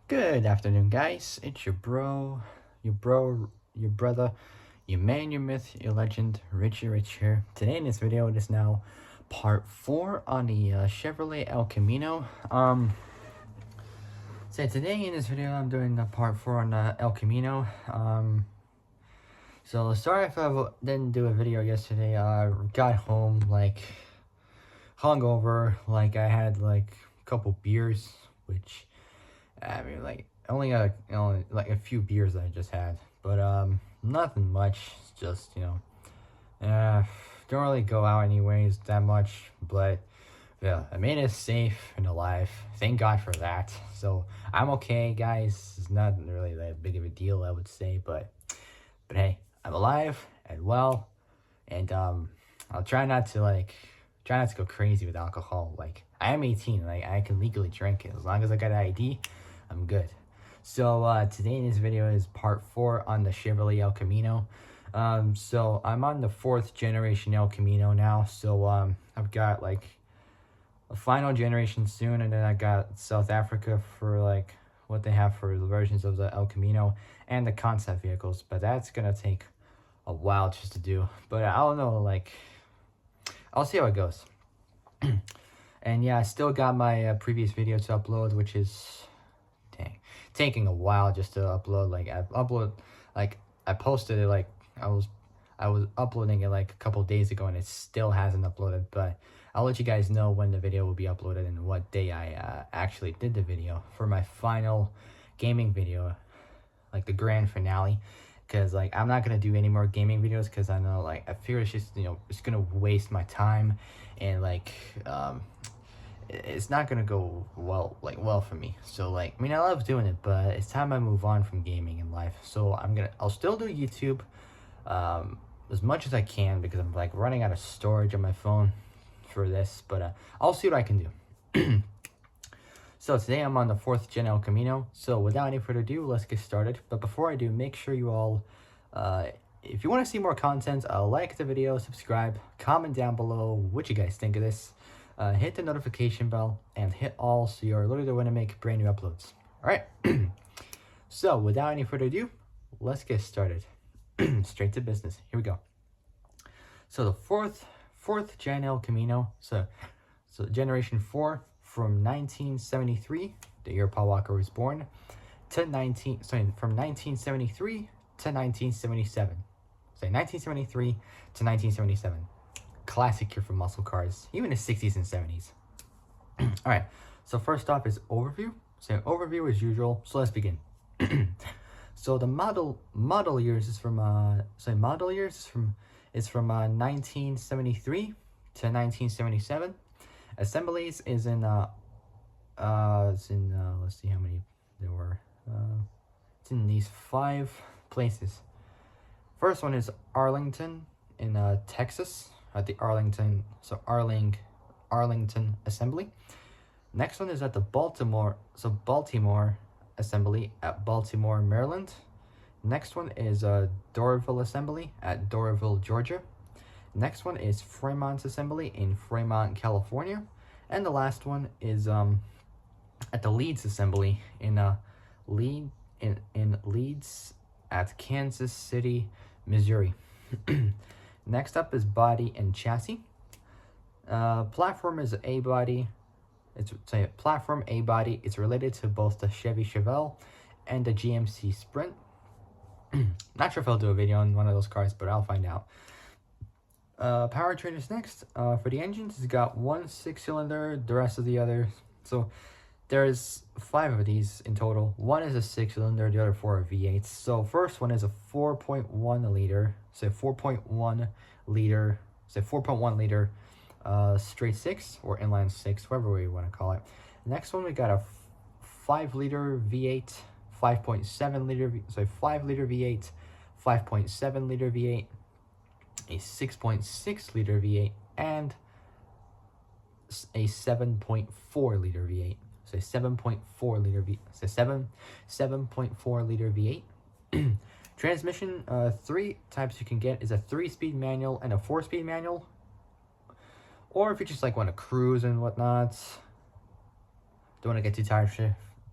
Good afternoon, guys. It's your brother, your man, your myth, your legend, Richie Rich here. Today in this video, it is now part 4 on the Chevrolet El Camino. So today in this video, I'm doing the part 4 on the El Camino. So sorry if I didn't do a video yesterday. I got home, like, hungover, like, I had, like, a couple beers, which... I mean, like only like a few beers that I just had, but nothing much. It's just don't really go out anyways that much. But yeah, I made it safe and alive. Thank God for that. So I'm okay, guys. It's not really that big of a deal, I would say, but hey, I'm alive and well, and I'll try not to go crazy with alcohol. Like I am 18, like I can legally drink it as long as I got an ID. I'm good. So today in this video is part 4 on the Chevrolet El Camino. So I'm on the 4th generation El Camino now. So I've got like a final generation soon, and then I got South Africa for like what they have for the versions of the El Camino and the concept vehicles. But that's gonna take a while just to do. But I don't know, like I'll see how it goes. And yeah, I still got my previous video to upload, which is taking a while just to upload. Like I posted it like I was uploading it like a couple days ago, and it still hasn't uploaded. But I'll let you guys know when the video will be uploaded and what day I actually did the video for my final gaming video, like the grand finale. Because like I'm not gonna do any more gaming videos because I know, like, I feel it's just it's gonna waste my time, and like it's not gonna go well for me. So like, I mean, I love doing it, but it's time I move on from gaming in life. So I'll still do YouTube as much as I can, because I'm like running out of storage on my phone for this, but I'll see what I can do. So today I'm on the 4th gen El Camino. So without any further ado, let's get started. But before I do, make sure you all if you want to see more content, like the video, subscribe, comment down below what you guys think of this. Hit the notification bell and hit all, so you're literally when I make brand new uploads. Alright, so without any further ado, let's get started. Straight to business. Here we go. So the fourth gen El Camino, so generation 4 from 1973, the year Paul Walker was born, to from 1973 to 1977. Say 1973 to 1977. Classic year for muscle cars, even the 60s and 70s. All right, so first off is overview. So overview as usual. So let's begin. So the model years is from 1973 to 1977. Assemblies is in let's see how many there were. It's in these 5 places. First one is Arlington in Texas, at the Arlington Assembly. Next one is at the Baltimore Assembly at Baltimore, Maryland. Next one is Doraville Assembly at Doraville, Georgia. Next one is Fremont Assembly in Fremont, California. And the last one is at the Leeds Assembly in Leeds at Kansas City, Missouri. Next up is body and chassis. Platform is A body. It's a platform A body. It's related to both the Chevy Chevelle and the GMC Sprint. Not sure if I'll do a video on one of those cars, but I'll find out. Powertrain is next. For the engines, it's got 1 6-cylinder, the rest of the other. So there's 5 of these in total. One is a 6-cylinder, the other 4 are V8s. So first one is a 4.1 liter. So 4.1 liter. So 4.1 liter straight 6 or inline 6, whatever way you want to call it. Next one, we got a 5 liter V8, 5.7 liter, 5 liter V8, 5.7 liter V8, a 6.6 liter V8, and a 7.4 liter V8. So 7.4 liter V. So 7.4 liter V8. Transmission, 3 types you can get is a 3-speed manual and a 4-speed manual. Or if you just like want to cruise and whatnot, don't want to get too tired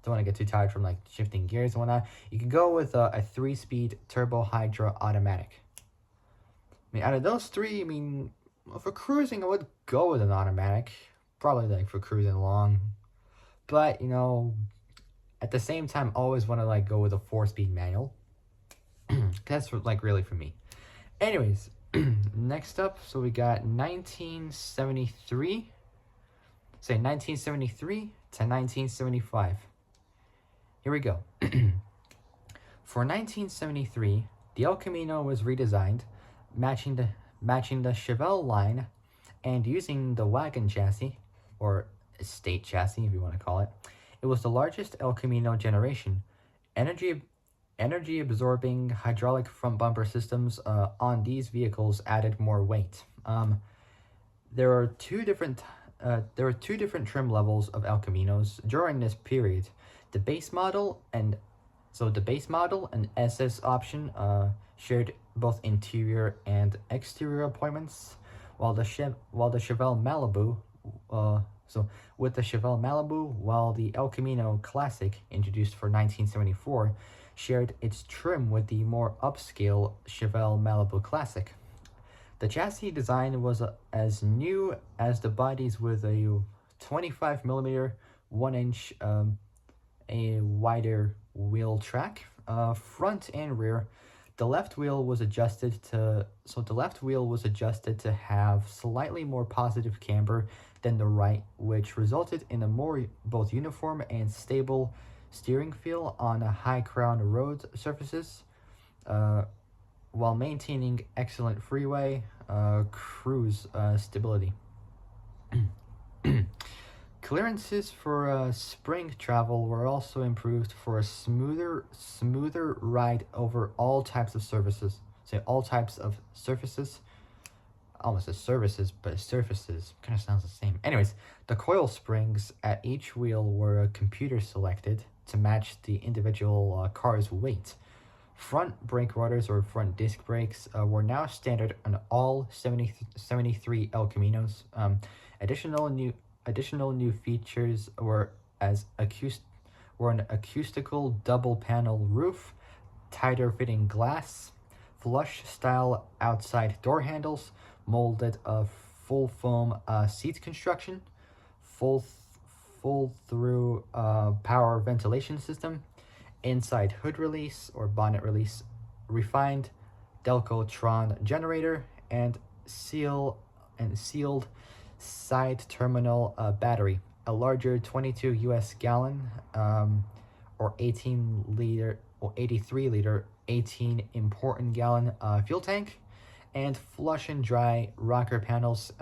don't want to get too tired from like shifting gears and whatnot, you can go with a 3-speed turbo hydra automatic. I mean, out of those three, I mean, for cruising, I would go with an automatic. Probably like for cruising along. But, you know, at the same time, always want to like go with a 4-speed manual. That's for, like really for me. Anyways, next up, so we got 1973. Say 1973 to 1975. Here we go. For 1973, the El Camino was redesigned, matching the Chevelle line and using the wagon chassis, or estate chassis if you want to call it. It was the largest El Camino generation. Energy absorbing hydraulic front bumper systems on these vehicles added more weight. There are two different trim levels of El Caminos during this period. The base model and SS option shared both interior and exterior appointments, while the Chevelle Malibu, while the El Camino Classic, introduced for 1974, shared its trim with the more upscale Chevelle Malibu Classic. The chassis design was as new as the bodies, with a 25mm 1-inch a wider wheel track, front and rear. The left wheel was adjusted to have slightly more positive camber than the right, which resulted in a more both uniform and stable steering feel on a high crown road surfaces, while maintaining excellent freeway cruise stability. Clearances for spring travel were also improved for a smoother ride over all types of surfaces. Almost as services, but surfaces kind of sounds the same. Anyways, the coil springs at each wheel were computer selected to match the individual car's weight. Front brake rotors, or front disc brakes, were now standard on all 73 El Caminos. Additional new features were an acoustical double panel roof, tighter fitting glass, flush style outside door handles, molded full foam seat construction, full through power ventilation system, inside hood release or bonnet release, refined Delcotron generator, and sealed side terminal battery. A larger 22 US gallon or 18 liter or 83 liter 18 important gallon fuel tank, and flush and dry rocker panels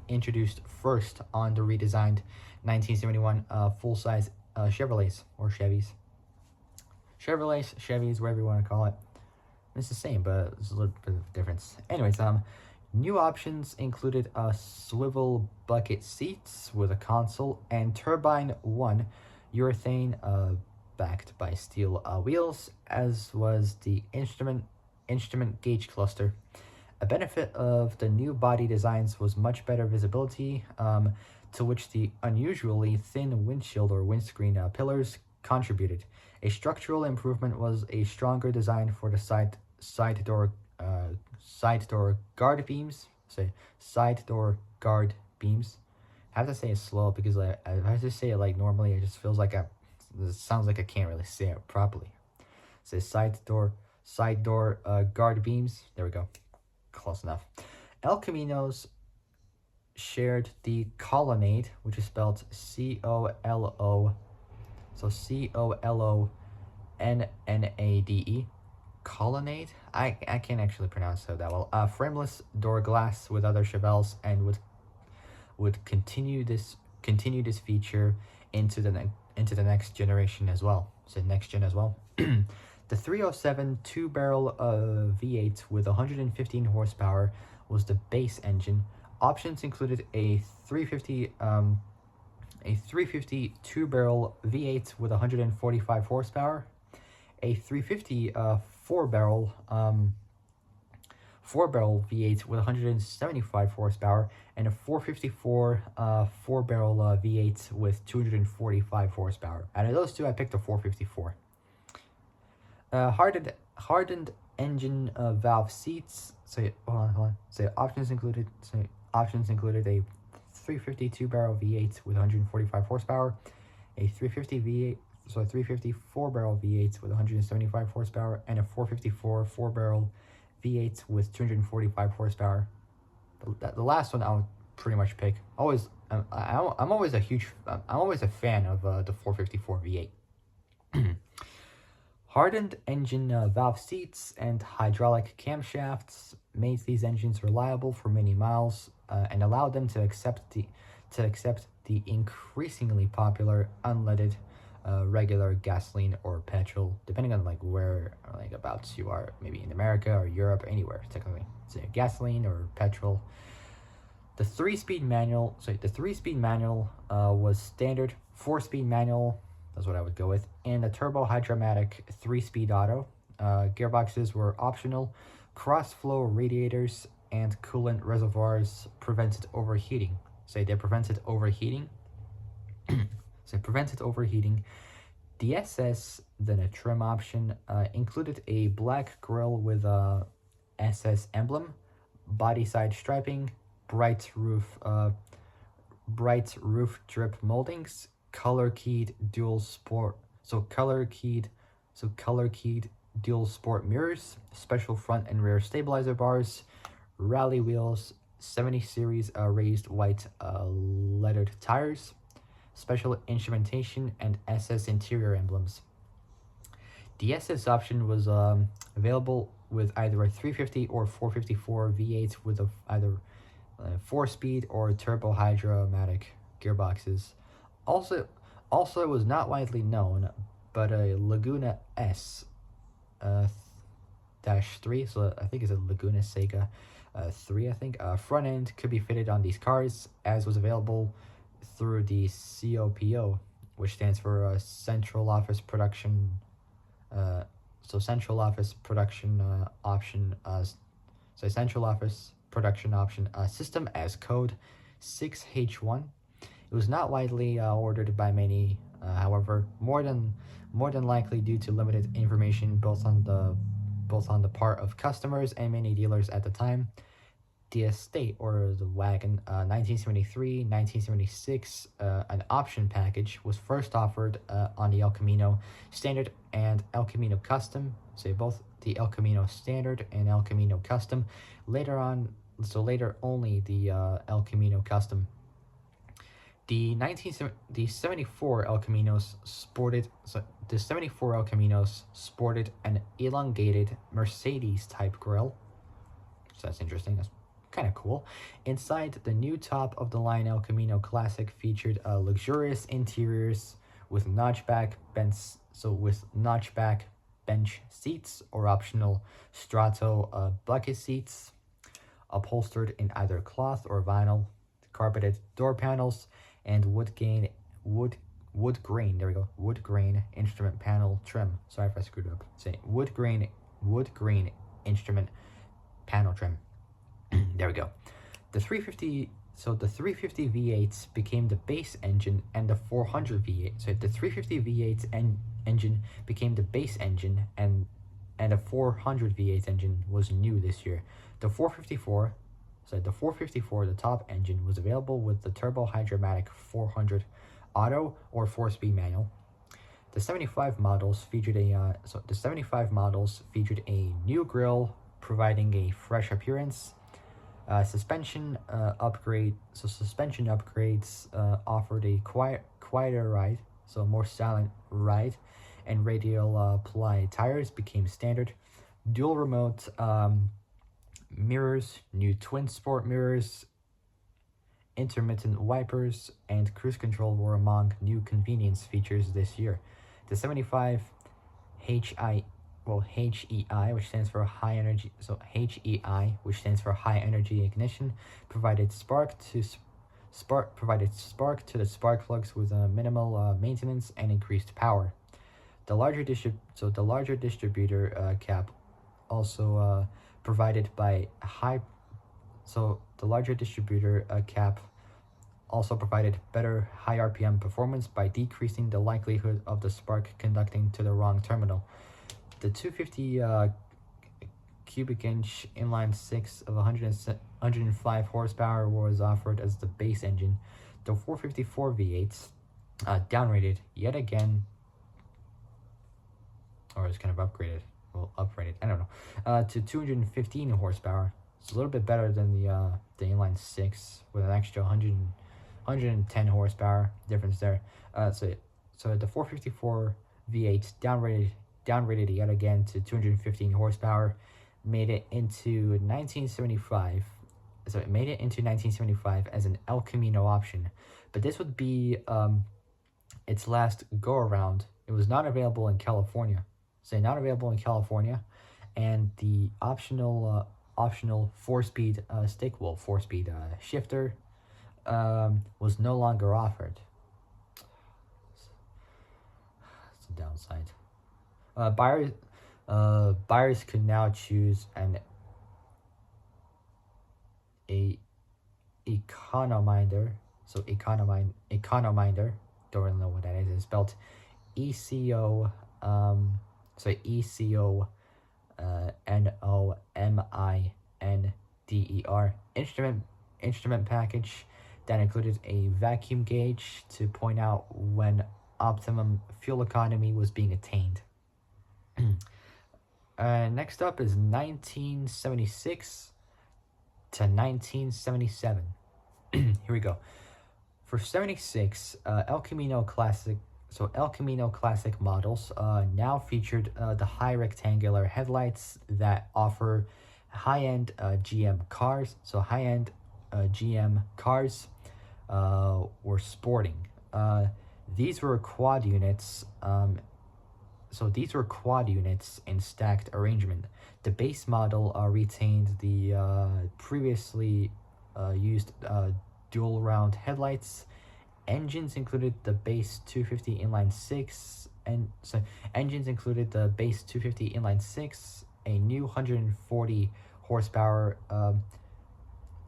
introduced first on the redesigned 1971 full-size Chevrolets or Chevys. Chevys, whatever you want to call it. It's the same, but there's a little bit of difference. Anyways, new options included swivel bucket seats with a console and turbine 1 urethane backed by steel wheels, as was the instrument gauge cluster. A benefit of the new body designs was much better visibility, to which the unusually thin windshield or windscreen pillars contributed. A structural improvement was a stronger design for the side door guard beams. Side door guard beams. I have to say it slow because if I just say it like normally, it just feels like it sounds like I can't really say it properly. Say side door guard beams. There we go. Close enough. El Caminos shared the colonnade, which is spelled COLO. So COLONNADE. Colonnade? I can't actually pronounce it that well. Frameless door glass with other Chevelles, and would continue this feature into the next generation as well. So next gen as well. The 307 two-barrel V8 with 115 horsepower was the base engine. Options included a 350 two-barrel V8 with 145 horsepower, a 350 four-barrel 4-barrel V8 with 175 horsepower, and a 454 4-barrel V8 with 245 horsepower. Out of those two, I picked the 454. Hardened engine valve seats. So hold on. So options included. A 352 barrel V8 with 145 horsepower, a 350 V8. So a 354 barrel V8 with 175 horsepower, and a 454 4-barrel V8 with 245 horsepower. The last one I'll pretty much pick. I'm always a fan of the 454 V8. Hardened engine valve seats and hydraulic camshafts made these engines reliable for many miles and allowed them to accept the increasingly popular unleaded regular gasoline or petrol, depending on like where abouts you are, maybe in America or Europe, anywhere technically. So gasoline or petrol. The three-speed manual was standard. 4-speed manual, that's what I would go with, and a turbo hydromatic 3-speed auto. Gearboxes were optional. Cross-flow radiators and coolant reservoirs prevented overheating. They prevented overheating. The SS, then a trim option, included a black grille with a SS emblem, body side striping, bright roof drip moldings, color keyed dual sport mirrors, special front and rear stabilizer bars, rally wheels, 70 series raised white lettered tires, special instrumentation, and SS interior emblems. The SS option was available with either a 350 or 454 V8 with either 4-speed or turbo hydromatic gearboxes. Also, it was not widely known, but a Laguna S -3, so I think it's a Laguna Seca 3, I think, front end could be fitted on these cars, as was available through the COPO, which stands for Central Office Production. Central Office Production Option. Central Office Production Option System as code 6H1. It was not widely ordered by many, however, more than likely due to limited information both on the part of customers and many dealers at the time. The Estate, or the wagon, 1973, 1976, an option package was first offered on the El Camino Standard and El Camino Custom. Both the El Camino Standard and El Camino Custom. Later only the El Camino Custom. The 74 El Caminos sported an elongated Mercedes type grille. So that's interesting. That's kind of cool. Inside, the new top-of-the-line El Camino Classic featured luxurious interiors with notchback bench seats or optional strato bucket seats, upholstered in either cloth or vinyl, carpeted door panels, and wood grain instrument panel trim. Sorry if I screwed up. Wood grain instrument panel trim. There we go. The 350 V8 became the base engine, and the 400 V8. So the 350 V8 engine became the base engine, and a 400 V8 engine was new this year. The 454, the top engine, was available with the turbo hydromatic 400 auto or 4-speed manual. The 75 models featured a new grille, providing a fresh appearance. Suspension upgrades offered a quieter ride, so more silent ride, and radial ply tires became standard. Dual remote mirrors, new twin sport mirrors, intermittent wipers, and cruise control were among new convenience features this year. The 75 HEI, which stands for high energy, which stands for high energy ignition, provided spark to the spark plugs with minimal maintenance and increased power. The larger distributor cap also provided by high. So the larger distributor cap also provided better high RPM performance by decreasing the likelihood of the spark conducting to the wrong terminal. The 250 cubic inch inline 6 of 105 horsepower was offered as the base engine. The 454 V8s downrated yet again, or is kind of upgraded, well, uprated, I don't know, to 215 horsepower. It's a little bit better than the inline 6 with an extra 110 horsepower difference there. So the 454 V8 downrated yet again to 215 horsepower, made it into 1975. So it made it into 1975 as an El Camino option, but this would be its last go around. It was not available in California. So not available in California, and the optional 4-speed stick, well, 4-speed shifter was no longer offered. That's the downside. Buyers could now choose an econominder. So econominder. Don't really know what that is. It's spelled ECO. ECO NOMINDER instrument package that included a vacuum gauge to point out when optimum fuel economy was being attained. Next up is 1976 to 1977. Here we go. For 76, El Camino Classic models now featured the high rectangular headlights that offer high-end GM cars. So high-end GM cars were sporting. These were quad units. These were quad units in stacked arrangement. The base model retained the previously used dual round headlights. Engines included the base 250 inline 6, and so engines included the base 250 inline 6, a new 140 horsepower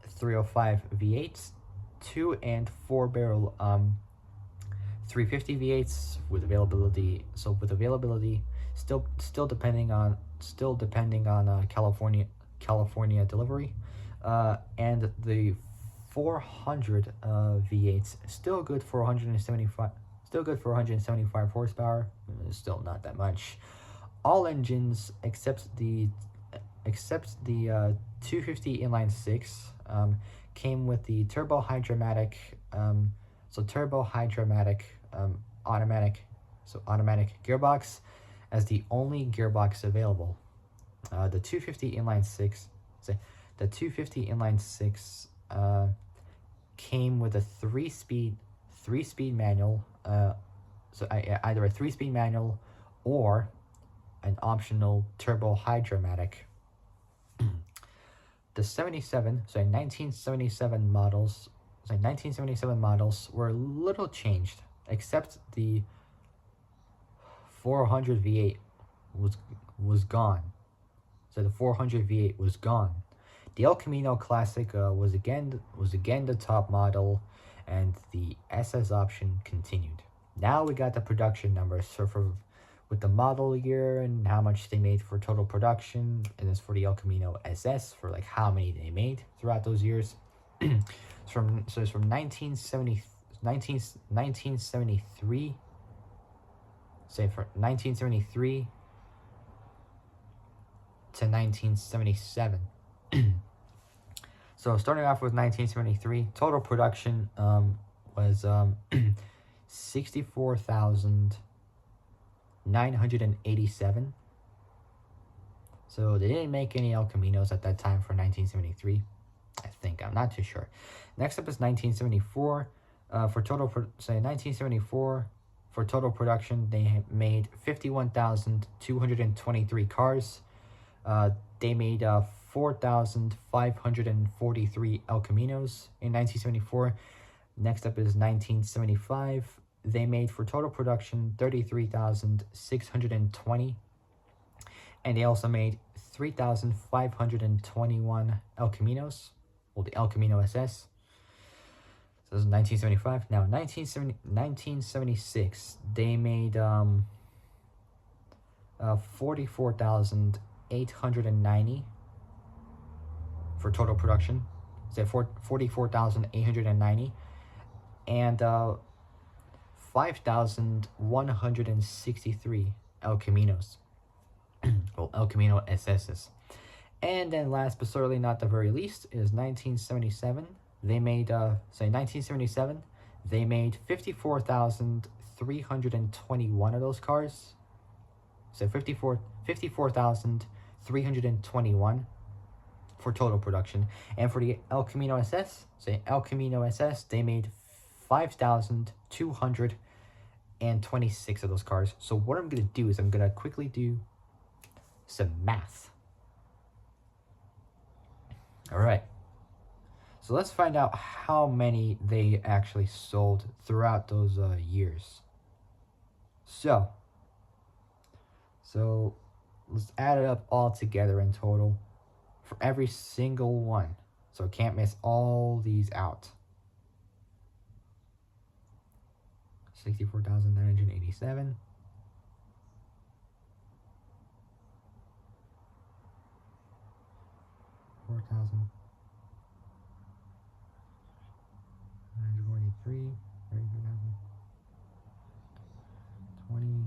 305 V8s, 2 and 4 barrel 350 V8s with availability. So with availability, still depending on California delivery, and the 400 V8s still good for 175 horsepower. Still not that much. All engines except the 250 inline 6 came with the turbo hydromatic automatic gearbox as the only gearbox available. The 250 inline 6 came with a three-speed manual, either a 3-speed manual or an optional turbo hydromatic. The 1977 models were little changed, except the 400 V8 was gone. So the 400 V8 was gone. The El Camino Classic was again the top model, and the SS option continued. Now we got the production numbers. So with the model year and how much they made for total production, and this for the El Camino SS for like how many they made throughout those years. It's from 1973. Say for 1973 to 1977. So starting off with 1973, total production was 64,987. So they didn't make any El Caminos at that time for 1973. I think, I'm not too sure. Next up is 1974. For total production, they made 51,223 cars. They made 4,543 El Caminos in 1974. Next up is 1975. They made for total production 33,620. And they also made 3,521 El Caminos, well, the El Camino SS. So this is 1975. Now, 1976, they made 44,890 for total production. So 44,890, and 5,163 El Caminos. Well, El Camino SSs. And then last but certainly not the very least is 1977. They made, 1977, they made 54,321 of those cars. So 54,321 for total production. And for the El Camino SS, El Camino SS, they made 5,226 of those cars. So what I'm going to do is I'm going to quickly do some math. All right. So let's find out how many they actually sold throughout those years. So let's add it up all together in total for every single one. So can't miss all these out. 64,987. 4,000. 943. 20. 90.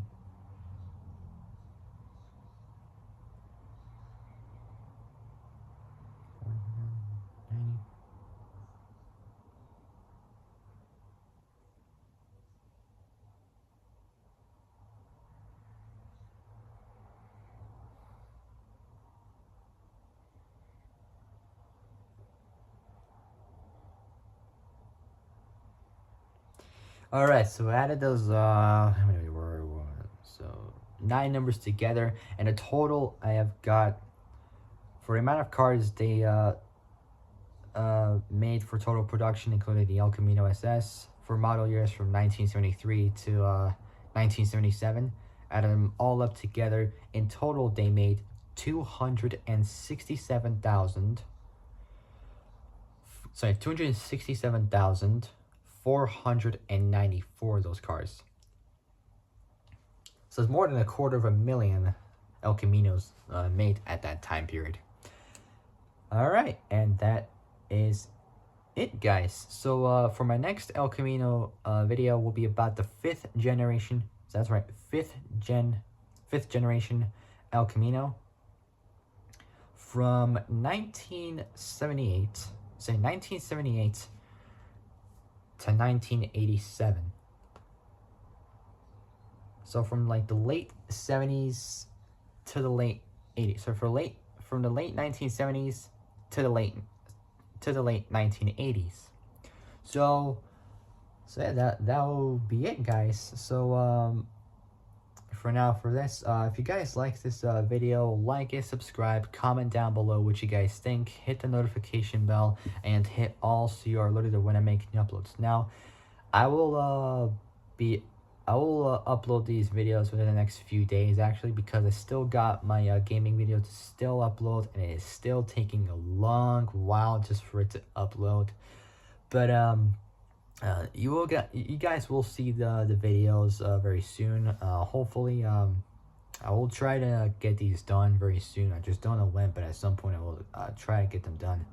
All right, so I added those, how many were, so 9 numbers together, and a total I have got, for the amount of cars they made for total production, including the El Camino SS, for model years from 1973 to 1977, added them all up together. In total, they made 267,494 of those cars. So it's more than 250,000 El Caminos made at that time period. All right, and that is it, guys. So for my next El Camino video will be about the 5th generation. So that's right, 5th generation El Camino from 1978. Say 1978 to 1987. So from like the late 70s to the late 80s. So from the late 1970s to the late 1980s. So yeah, that will be it, guys. So for now, for this, if you guys like this video, like it, subscribe, comment down below what you guys think, hit the notification bell, and hit all so you are alerted when I make new uploads. Now, I will upload these videos within the next few days, actually, because I still got my gaming video to still upload, and it is still taking a long while just for it to upload. But you guys will see the videos very soon. Hopefully, I will try to get these done very soon. I just don't know when, but at some point I will try to get them done,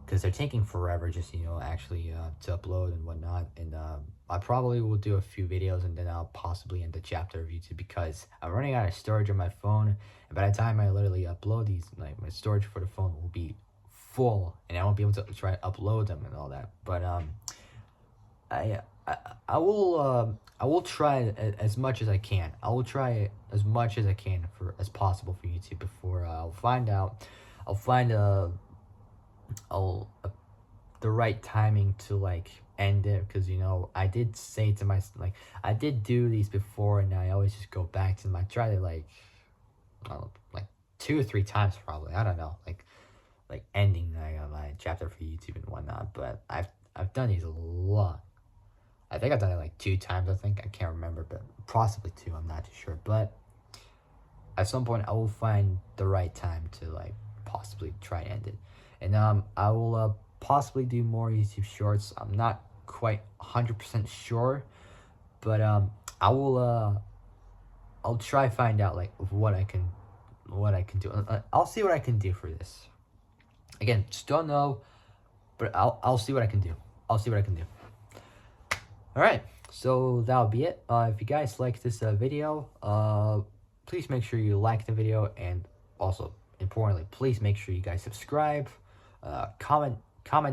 because they're taking forever just actually to upload and whatnot. And I probably will do a few videos, and then I'll possibly end the chapter of YouTube, because I'm running out of storage on my phone, and by the time I literally upload these, like, my storage for the phone will be full, and I won't be able to try to upload them and all that. But I will try as much as I can. I will try as much as I can as possible for YouTube before I'll find the right timing to like end it, because I did say to myself, I did do these before, and I always just go back to them. I try to like 2 or 3 times probably, I don't know, like ending my chapter for YouTube and whatnot. But I've done these a lot. I think I've done it like 2 times, I can't remember, but possibly 2, I'm not too sure. But at some point I will find the right time to like possibly try and end it. And I will possibly do more YouTube shorts. I'm not quite 100% sure, but I'll try find out like what I can do. I'll see what I can do for this. Again, just don't know, but I'll see what I can do. I'll see what I can do. All right, so that'll be it. If you guys like this video, please make sure you like the video, and also importantly, please make sure you guys subscribe. Comment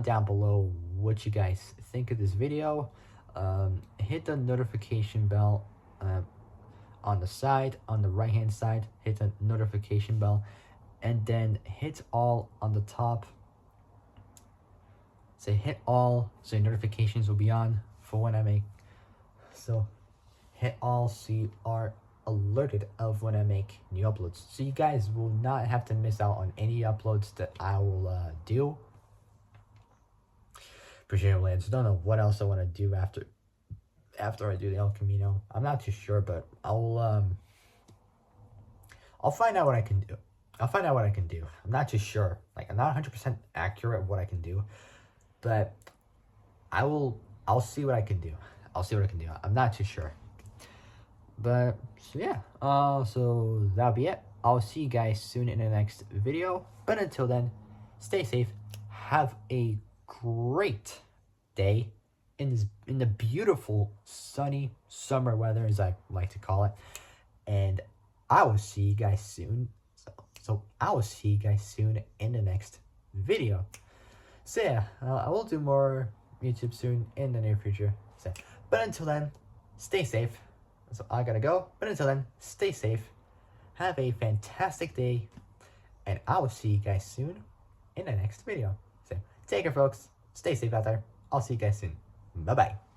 down below what you guys think of this video. Hit the notification bell on the side, on the right hand side. Hit the notification bell, and then hit all on the top. Say hit all, so your notifications will be on for when I make. So hit all so you are alerted of when I make new uploads, so you guys will not have to miss out on any uploads that I will do. Appreciate it, lads. Don't know what else I want to do after I do the El Camino. I'm not too sure, but I'll find out what I can do. I'll find out what I can do. I'm not too sure. Like, I'm not 100% accurate what I can do, but I'll see what I can do. I'll see what I can do. I'm not too sure. But, so yeah. So that'll be it. I'll see you guys soon in the next video. But until then, stay safe. Have a great day in the beautiful, sunny summer weather, as I like to call it. And I will see you guys soon. So I will see you guys soon in the next video. So yeah, I will do more YouTube soon in the near future. So, but until then, stay safe. So I gotta go. But until then, stay safe. Have a fantastic day. And I will see you guys soon in the next video. So take care, folks. Stay safe out there. I'll see you guys soon. Bye-bye.